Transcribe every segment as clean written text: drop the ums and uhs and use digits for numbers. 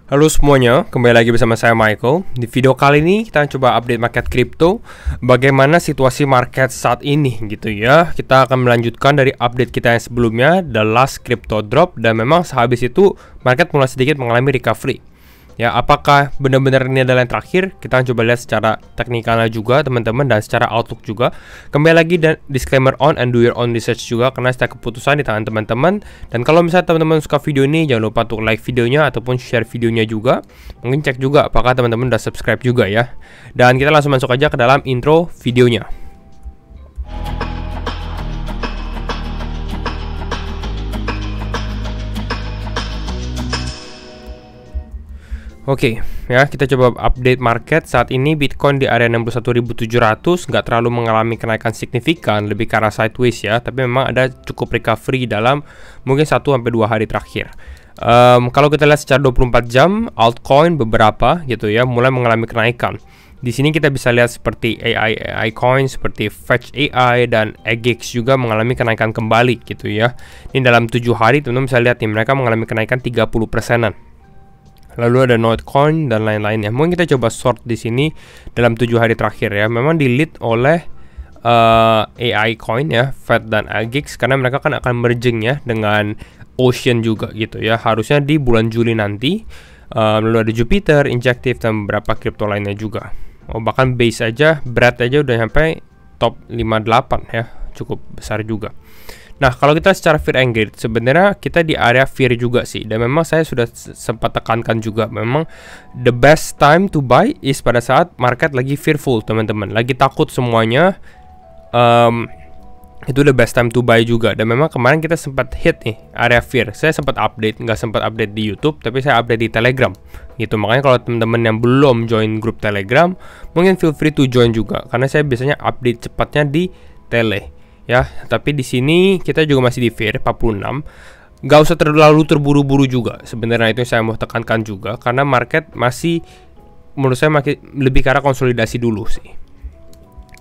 Halo semuanya, kembali lagi bersama saya Michael. Di video kali ini kita coba update market kripto, bagaimana situasi market saat ini gitu ya. Kita akan melanjutkan dari update kita yang sebelumnya, the last crypto drop, dan memang sehabis itu market mulai sedikit mengalami recovery. Ya, apakah benar-benar ini adalah yang terakhir? Kita akan coba lihat secara teknikalnya juga teman-teman, dan secara outlook juga. Kembali lagi, dan disclaimer on and do your own research juga, karena setiap keputusan di tangan teman-teman. Dan kalau misalnya teman-teman suka video ini, jangan lupa untuk like videonya ataupun share videonya juga. Mungkin cek juga apakah teman-teman udah subscribe juga ya. Dan kita langsung masuk aja ke dalam intro videonya. Oke, ya kita coba update market. Saat ini Bitcoin di area 61.700, nggak terlalu mengalami kenaikan signifikan, lebih ke arah sideways ya. Tapi memang ada cukup recovery dalam mungkin 1-2 hari terakhir. Kalau kita lihat secara 24 jam, altcoin beberapa gitu ya mulai mengalami kenaikan. Di sini kita bisa lihat seperti AI coin, seperti Fetch AI dan AGX juga mengalami kenaikan kembali gitu ya. Ini dalam 7 hari teman-teman bisa lihat nih, mereka mengalami kenaikan 30%-an. Lalu ada Notcoin dan lain-lainnya. Mungkin kita coba sort di sini dalam 7 hari terakhir ya. Memang di lead oleh AI coin ya, FED dan AGX, karena mereka kan akan merging ya dengan Ocean juga gitu ya. Harusnya di bulan Juli nanti. Lalu ada Jupiter, Injective dan beberapa kripto lainnya juga. Bahkan base aja, berat aja udah sampai top 58 ya. Cukup besar juga. Nah, kalau kita secara fear and greed, sebenarnya kita di area fear juga sih. Dan memang saya sudah sempat tekankan juga, memang the best time to buy is pada saat market lagi fearful, teman-teman. Lagi takut semuanya, itu the best time to buy juga. Dan memang kemarin kita sempat hit nih area fear. Saya sempat update, nggak sempat update di YouTube, tapi saya update di Telegram gitu. Makanya kalau teman-teman yang belum join grup Telegram, mungkin feel free to join juga, karena saya biasanya update cepatnya di Tele. Ya, tapi di sini kita juga masih di fear 46. Gak usah terlalu terburu-buru juga. Sebenarnya itu yang saya mau tekankan juga, karena market masih, menurut saya masih lebih ke arah konsolidasi dulu sih.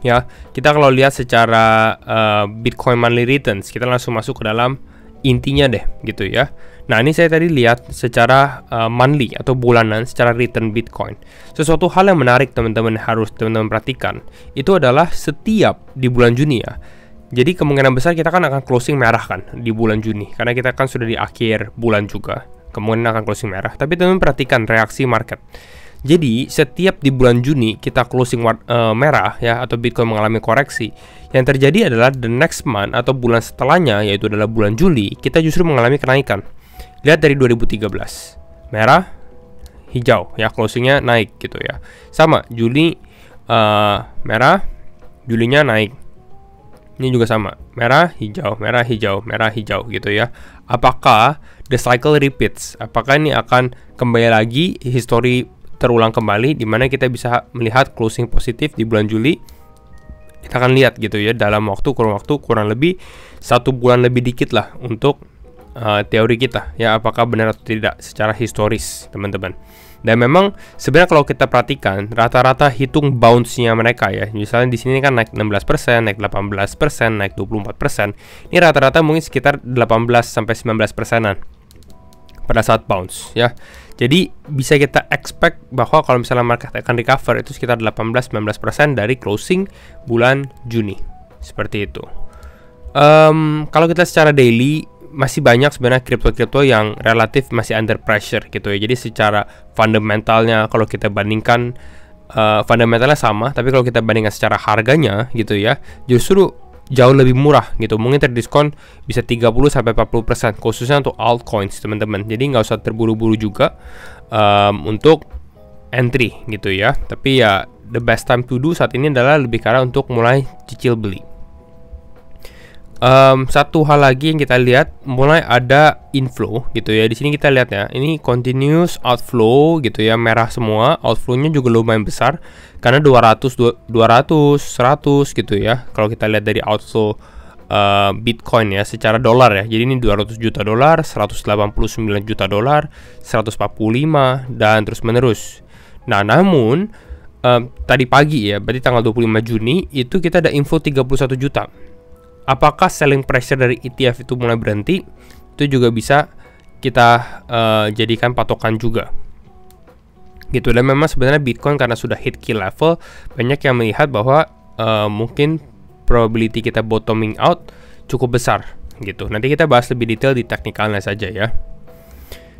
Ya, kita kalau lihat secara Bitcoin monthly returns, kita langsung masuk ke dalam intinya deh gitu ya. Nah, ini saya tadi lihat secara monthly atau bulanan secara return Bitcoin. Sesuatu hal yang menarik teman-teman harus teman-teman perhatikan, itu adalah setiap di bulan Juni ya. Jadi kemungkinan besar kita kan akan closing merah kan di bulan Juni, karena kita kan sudah di akhir bulan juga, kemungkinan akan closing merah. Tapi teman-teman perhatikan reaksi market. Jadi setiap di bulan Juni kita closing merah ya, atau Bitcoin mengalami koreksi, yang terjadi adalah the next month atau bulan setelahnya, yaitu adalah bulan Juli, kita justru mengalami kenaikan. Lihat dari 2013, merah, hijau ya, closingnya naik gitu ya. Sama Juli, merah, Julinya naik. Ini juga sama, merah, hijau, merah, hijau, merah, hijau gitu ya. Apakah the cycle repeats? Apakah ini akan kembali lagi, history terulang kembali, di mana kita bisa melihat closing positif di bulan Juli? Kita akan lihat gitu ya, dalam kurang lebih 1 bulan lebih dikit lah untuk teori kita ya, apakah benar atau tidak secara historis teman-teman. Dan memang sebenarnya kalau kita perhatikan rata-rata hitung bounce-nya mereka ya, misalnya di sini kan naik 16%, naik 18%, naik 24%. Ini rata-rata mungkin sekitar 18-19%-an pada saat bounce ya. Jadi bisa kita expect bahwa kalau misalnya market akan recover itu sekitar 18-19% dari closing bulan Juni. Seperti itu. Kalau kita secara daily, masih banyak sebenarnya kripto-kripto yang relatif masih under pressure gitu ya. Jadi secara fundamentalnya kalau kita bandingkan, fundamentalnya sama, tapi kalau kita bandingkan secara harganya gitu ya, justru jauh lebih murah gitu. Mungkin terdiskon bisa 30-40%, khususnya untuk altcoins teman-teman. Jadi nggak usah terburu-buru juga untuk entry gitu ya. Tapi ya the best time to do saat ini adalah lebih karena untuk mulai cicil beli. Satu hal lagi yang kita lihat, mulai ada inflow gitu ya. Di sini kita lihat ya, ini continuous outflow gitu ya, merah semua. Outflow-nya juga lumayan besar karena 200, 100 gitu ya. Kalau kita lihat dari outflow Bitcoin ya secara dolar ya. Jadi ini 200 juta dolar, 189 juta dolar, 145 dan terus menerus. Nah, namun tadi pagi ya, berarti tanggal 25 Juni itu kita ada info 31 juta. Apakah selling pressure dari ETF itu mulai berhenti? Itu juga bisa kita jadikan patokan juga. gitu. Dan memang sebenarnya Bitcoin karena sudah hit key level, banyak yang melihat bahwa mungkin probability kita bottoming out cukup besar gitu. Nanti kita bahas lebih detail di teknikalnya saja ya.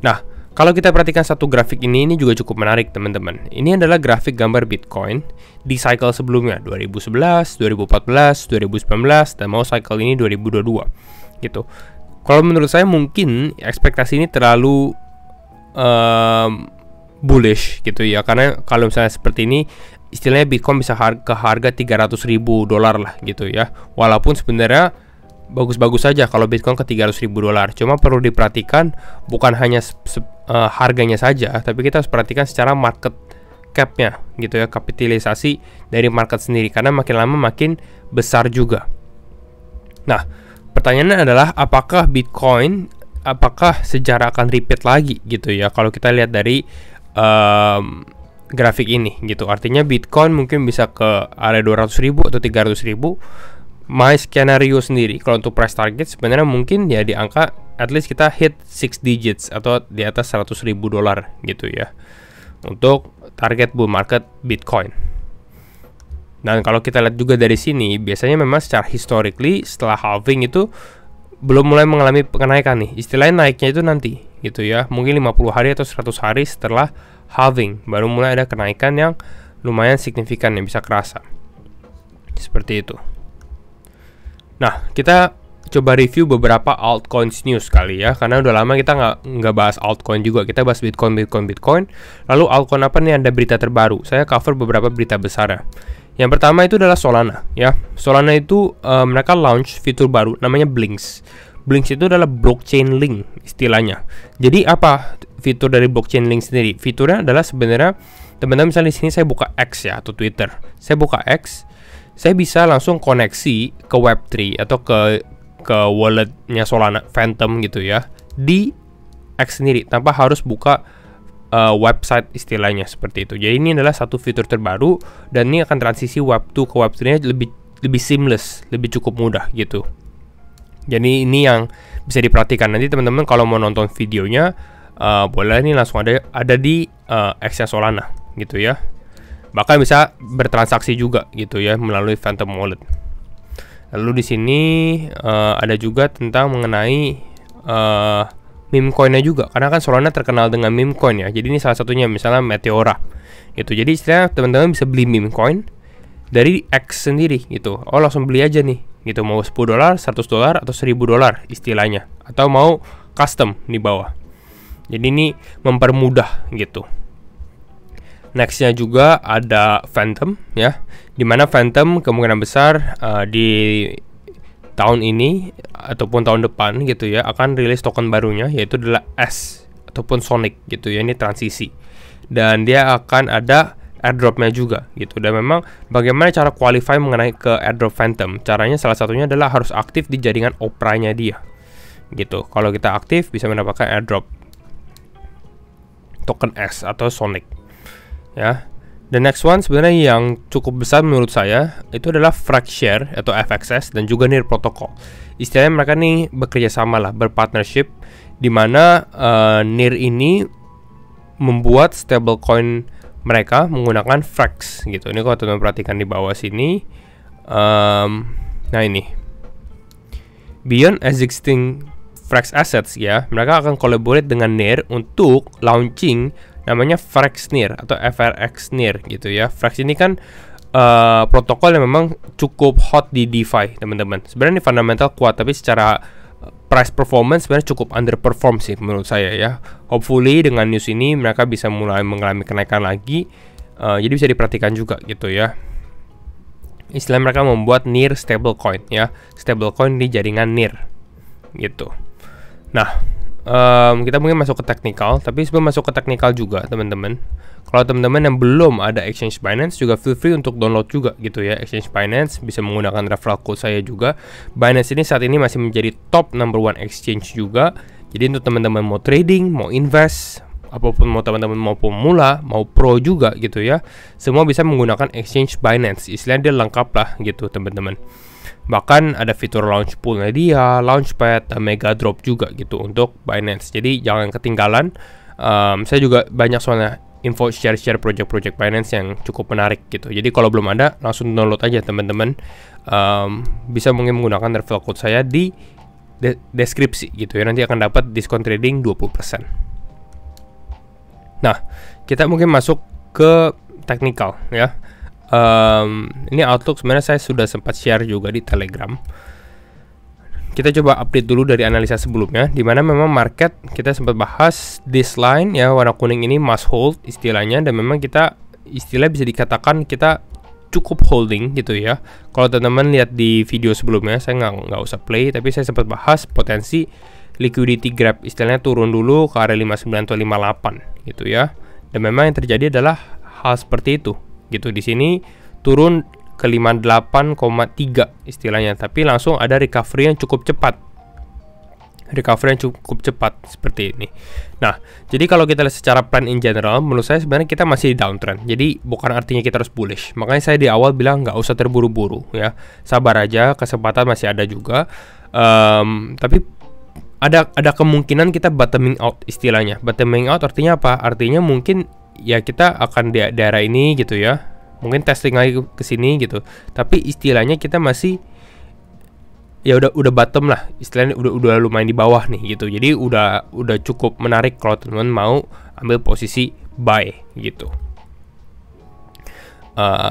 Nah, kalau kita perhatikan satu grafik ini juga cukup menarik teman-teman. Ini adalah grafik gambar Bitcoin di cycle sebelumnya 2011, 2014, 2019 dan mau cycle ini 2022 gitu. Kalau menurut saya mungkin ekspektasi ini terlalu bullish gitu ya, karena kalau misalnya seperti ini istilahnya Bitcoin bisa ke harga $300.000 lah gitu ya. Walaupun sebenarnya bagus-bagus saja kalau Bitcoin ke $300.000. Cuma perlu diperhatikan bukan hanya harganya saja, tapi kita harus perhatikan secara market cap-nya gitu ya, kapitalisasi dari market sendiri, karena makin lama makin besar juga. Nah, pertanyaannya adalah apakah Bitcoin, apakah sejarah akan repeat lagi gitu ya, kalau kita lihat dari grafik ini gitu. Artinya Bitcoin mungkin bisa ke area 200.000 atau 300.000. My skenario sendiri kalau untuk price target sebenarnya mungkin ya di angka at least kita hit 6 digits atau di atas $100.000 gitu ya untuk target bull market Bitcoin. Dan kalau kita lihat juga dari sini, biasanya memang secara historically setelah halving itu belum mulai mengalami kenaikan nih. Istilahnya naiknya itu nanti gitu ya, mungkin 50 hari atau 100 hari setelah halving baru mulai ada kenaikan yang lumayan signifikan yang bisa kerasa seperti itu. Nah, kita coba review beberapa altcoins news kali ya, karena udah lama kita nggak bahas altcoin juga. Kita bahas Bitcoin. Lalu altcoin apa nih, ada berita terbaru? Saya cover beberapa berita besar ya. Yang pertama itu adalah Solana ya. Solana itu mereka launch fitur baru namanya Blinks. Blinks itu adalah blockchain link istilahnya. Jadi apa fitur dari blockchain link sendiri? Fiturnya adalah sebenarnya teman-teman misalnya di sini saya buka X ya atau Twitter. Saya buka X, saya bisa langsung koneksi ke Web3 atau ke walletnya Solana Phantom gitu ya di X sendiri tanpa harus buka website istilahnya seperti itu. Jadi ini adalah satu fitur terbaru dan ini akan transisi Web2 ke Web3-nya lebih seamless, lebih cukup mudah gitu. Jadi ini yang bisa diperhatikan. Nanti teman-teman kalau mau nonton videonya boleh nih langsung ada di X-nya Solana gitu ya. Bahkan bisa bertransaksi juga gitu ya melalui Phantom Wallet. Lalu di sini ada juga tentang mengenai meme coinnya juga, karena kan Solana terkenal dengan meme coin ya. Jadi ini salah satunya misalnya Meteora gitu. Jadi istilahnya teman-teman bisa beli meme coin dari X sendiri gitu. Oh langsung beli aja nih gitu, mau $10, $100 atau $1.000 istilahnya, atau mau custom di bawah. Jadi ini mempermudah gitu. Nextnya juga ada Phantom ya, dimana Phantom kemungkinan besar di tahun ini ataupun tahun depan gitu ya akan rilis token barunya, yaitu adalah S ataupun Sonic gitu ya. Ini transisi dan dia akan ada airdropnya juga gitu. Dan memang bagaimana cara qualify mengenai ke airdrop Phantom, caranya salah satunya adalah harus aktif di jaringan Opera-nya dia gitu. Kalau kita aktif bisa mendapatkan airdrop token S atau Sonic ya. The next one sebenarnya yang cukup besar menurut saya itu adalah Fraxshare atau FXS dan juga Near Protocol. Istilahnya mereka nih bekerja sama lah, berpartnership, di mana Near ini membuat stablecoin mereka menggunakan Frax gitu. Ini kalau teman-teman perhatikan di bawah sini, nah ini beyond existing Frax assets ya, mereka akan collaborate dengan Near untuk launching namanya Frax Near atau FRX Near gitu ya. Frax ini kan protokol yang memang cukup hot di DeFi teman-teman. Sebenarnya ini fundamental kuat, tapi secara price performance sebenarnya cukup underperform sih menurut saya ya. Hopefully dengan news ini mereka bisa mulai mengalami kenaikan lagi, jadi bisa diperhatikan juga gitu ya. Istilah mereka membuat Near stablecoin ya, stablecoin di jaringan Near gitu. Nah, kita mungkin masuk ke teknikal, tapi sebelum masuk ke teknikal juga teman-teman, kalau teman-teman yang belum ada exchange Binance juga feel free untuk download juga gitu ya. Exchange Binance bisa menggunakan referral code saya juga. Binance ini saat ini masih menjadi top number 1 exchange juga. Jadi untuk teman-teman mau trading, mau invest, apapun mau teman-teman mau pemula, mau pro juga gitu ya, semua bisa menggunakan exchange Binance. Istilahnya dia lengkap lah gitu teman-teman. Bahkan ada fitur launch pool-nya dia, launchpad, mega drop juga gitu untuk Binance. Jadi jangan ketinggalan. Saya juga banyak soalnya info share project Binance yang cukup menarik gitu. Jadi kalau belum ada, langsung download aja teman-teman. Bisa mungkin menggunakan referral code saya di deskripsi gitu ya. Nanti akan dapat diskon trading 20%. Nah, kita mungkin masuk ke technical ya. Ini outlook sebenarnya saya sudah sempat share juga di Telegram. Kita coba update dulu dari analisa sebelumnya, di mana memang market kita sempat bahas this line ya, warna kuning ini must hold istilahnya, dan memang kita istilah bisa dikatakan kita cukup holding gitu ya. Kalau teman-teman lihat di video sebelumnya, saya nggak usah play, tapi saya sempat bahas potensi liquidity grab, istilahnya turun dulu ke area 59 atau 58 gitu ya. Dan memang yang terjadi adalah hal seperti itu gitu. Di sini turun ke 58,3 istilahnya, tapi langsung ada recovery yang cukup cepat. Seperti ini. Nah, jadi kalau kita lihat secara plan in general, menurut saya sebenarnya kita masih di downtrend. Jadi bukan artinya kita harus bullish. Makanya saya di awal bilang nggak usah terburu-buru ya. Sabar aja, kesempatan masih ada juga. Tapi ada kemungkinan kita bottoming out istilahnya. Bottoming out artinya apa? Artinya mungkin ya kita akan di daerah ini gitu ya. Mungkin testing lagi ke sini gitu. Tapi istilahnya kita masih ya udah bottom lah. Istilahnya udah lumayan di bawah nih gitu. Jadi udah cukup menarik kalau teman-teman mau ambil posisi buy gitu.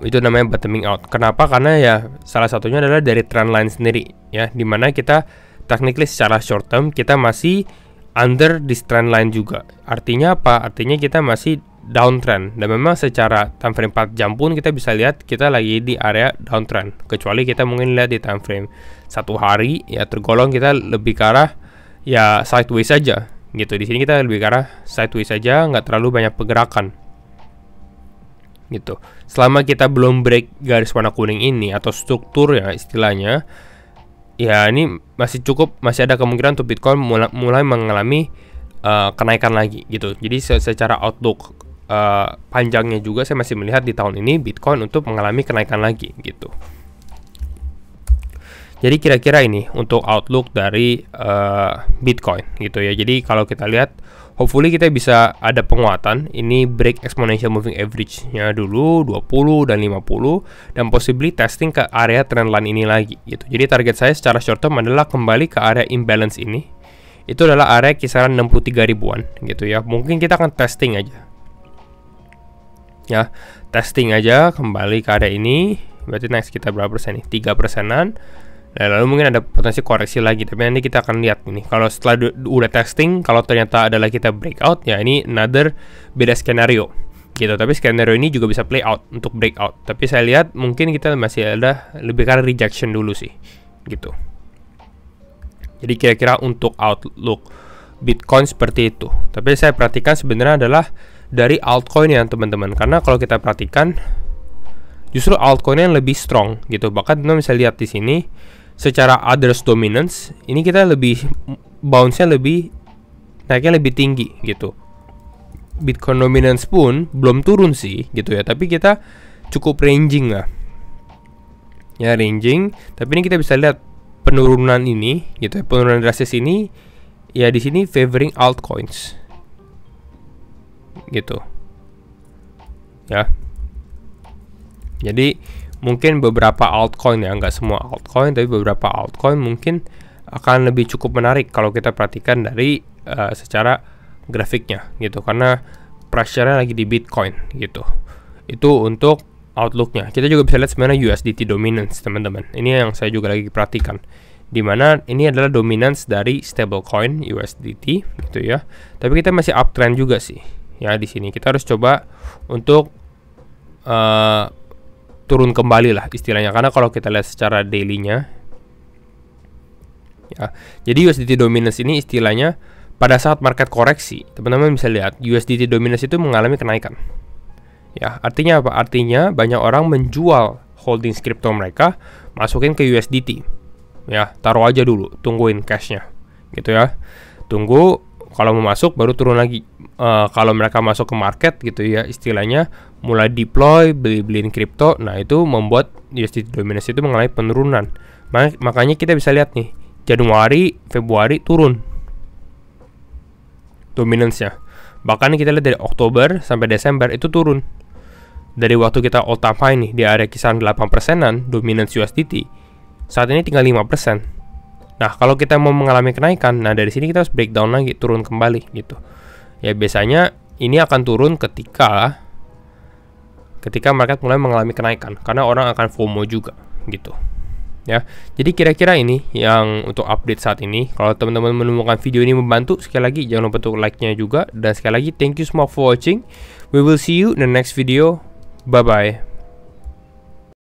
Itu namanya bottoming out. Kenapa? Karena ya salah satunya adalah dari trend line sendiri ya, dimana kita technically secara short term kita masih under this trend line juga. Artinya apa? Artinya kita masih downtrend, dan memang secara time frame 4 jam pun kita bisa lihat kita lagi di area downtrend, kecuali kita mungkin lihat di time frame 1 hari ya, tergolong kita lebih ke arah ya sideways saja gitu. Di sini kita lebih ke arah sideways saja, nggak terlalu banyak pergerakan gitu. Selama kita belum break garis warna kuning ini atau struktur ya istilahnya, ya ini masih ada kemungkinan untuk Bitcoin mulai mengalami kenaikan lagi gitu. Jadi secara outlook panjangnya juga saya masih melihat di tahun ini Bitcoin untuk mengalami kenaikan lagi gitu. Jadi kira-kira ini untuk outlook dari Bitcoin gitu ya. Jadi kalau kita lihat, hopefully kita bisa ada penguatan. Ini break exponential moving average-nya dulu 20 dan 50, dan possibly testing ke area trendline ini lagi gitu. Jadi target saya secara short term adalah kembali ke area imbalance ini. Itu adalah area kisaran 63 ribuan gitu ya. Mungkin kita akan testing aja. Ya, testing aja kembali ke area ini. Berarti next kita berapa persen nih? 3%-an. Nah, lalu mungkin ada potensi koreksi lagi, tapi nanti kita akan lihat ini. Kalau setelah udah testing, kalau ternyata adalah kita breakout, ya ini another beda skenario gitu. Tapi skenario ini juga bisa play out untuk breakout. Tapi saya lihat mungkin kita masih ada lebih karena rejection dulu sih gitu. Jadi kira-kira untuk outlook Bitcoin seperti itu. Tapi saya perhatikan sebenarnya adalah dari altcoin ya teman-teman, karena kalau kita perhatikan justru altcoinnya yang lebih strong gitu. Bahkan teman-teman bisa lihat di sini secara others dominance ini kita lebih bounce-nya naiknya lebih tinggi gitu. Bitcoin dominance pun belum turun sih gitu ya, tapi kita cukup ranging lah ya, ranging. Tapi ini kita bisa lihat penurunan ini gitu ya, penurunan drastis ini ya di sini favoring altcoins gitu ya. Jadi mungkin beberapa altcoin ya, nggak semua altcoin, tapi beberapa altcoin mungkin akan lebih cukup menarik kalau kita perhatikan dari secara grafiknya gitu, karena pressure-nya lagi di Bitcoin gitu. Itu untuk outlooknya. Kita juga bisa lihat sebenarnya USDT dominance teman-teman. Ini yang saya juga lagi perhatikan, dimana ini adalah dominance dari stablecoin USDT gitu ya. Tapi kita masih uptrend juga sih ya. Di sini kita harus coba untuk turun kembali lah istilahnya, karena kalau kita lihat secara daily-nya ya, jadi USDT dominance ini istilahnya pada saat market koreksi, teman-teman bisa lihat USDT dominance itu mengalami kenaikan ya. Artinya apa? Artinya banyak orang menjual holding crypto mereka, masukin ke USDT ya, taruh aja dulu, tungguin cashnya gitu ya, tunggu kalau mau masuk baru turun lagi. Kalau mereka masuk ke market gitu ya, istilahnya mulai deploy beliin kripto, nah itu membuat USDT dominance itu mengalami penurunan. Makanya kita bisa lihat nih, Januari, Februari turun dominance-nya. Bahkan kita lihat dari Oktober sampai Desember itu turun. Dari waktu kita all time high nih di area kisaran 8%-an dominance USDT, saat ini tinggal 5%. Nah, kalau kita mau mengalami kenaikan, nah dari sini kita harus breakdown lagi, turun kembali gitu. Ya biasanya ini akan turun ketika market mulai mengalami kenaikan, karena orang akan FOMO juga gitu. Ya, jadi kira-kira ini yang untuk update saat ini. Kalau teman-teman menemukan video ini membantu, sekali lagi jangan lupa untuk like-nya juga. Dan sekali lagi thank you semua for watching. We will see you in the next video. Bye bye.